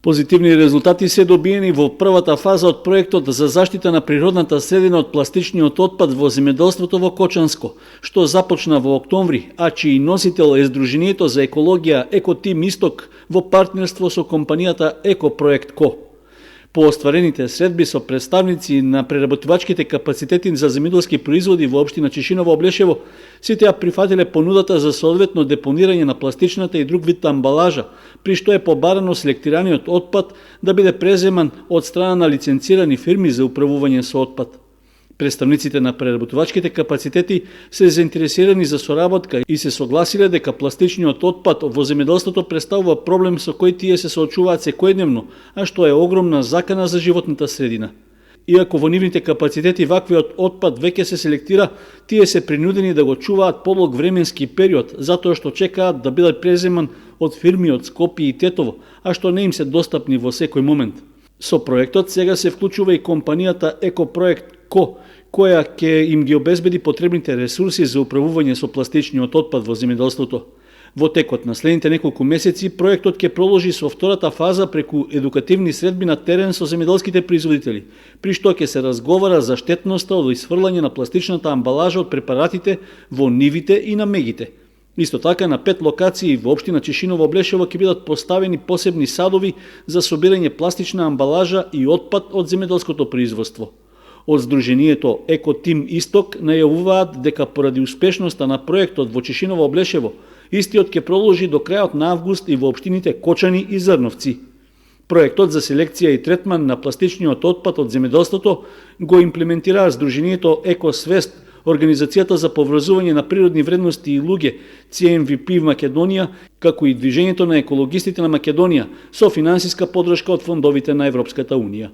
Позитивни резултати се добиени во првата фаза од проектот за заштита на природната средина од пластичниот отпад во земјоделството во Кочанско, што започна во октомври, а чиј носител е Сдруженијето за екологија Екотим Исток во партнерство со компанијата Екопроект Ко. По остварените средби со представници на преработувачките капацитети за земјоделски производи во општина Чешиново Облешево, сите ја прифатиле понудата за соодветно депонирање на пластичната и друг вид амбалажа, при што е побарано селектираниот отпад да биде преземан од страна на лиценцирани фирми за управување со отпад. Представниците на преработувачките капацитети се заинтересирани за соработка и се согласиле дека пластичниот отпад во земјоделството представува проблем со кој тие се соочуваат секојдневно, а што е огромна закана за животната средина. Иако во нивните капацитети ваквиот отпад веќе се селектира, тие се принудени да го чуваат подолг временски период, затоа што чекаат да биде преземан од фирми од Скопје и Тетово, а што не им се достапни во секој момент. Со проектот сега се вклучува и компанијата Екопроект Ко, која ќе им ги обезбеди потребните ресурси за управување со пластичниот отпад во земјоделството. Во текот на следните неколку месеци, проектот ќе продолжи со втората фаза преку едукативни средби на терен со земјоделските производители, при што ќе се разговара за штетноста од исфрлање на пластичната амбалажа од препаратите во нивите и на мегите. Исто така, на 5 локации во општина Чешиново Облешево ќе бидат поставени посебни садови за собирање пластична амбалажа и отпад од земјоделското производство. Од Сдруженијето Екотим Исток најавуваат дека поради успешноста на проектот во Чешиново Облешево, истиот ќе продолжи до крајот на август и во општините Кочани и Зрновци. Проектот за селекција и третман на пластичниот отпад од земјоделството го имплементираа Сдруженијето Екосвест, Организацијата за поврзување на природни вредности и луѓе CMVP в Македонија, како и Движењето на екологистите на Македонија, со финансиска поддршка од фондовите на Европската Унија.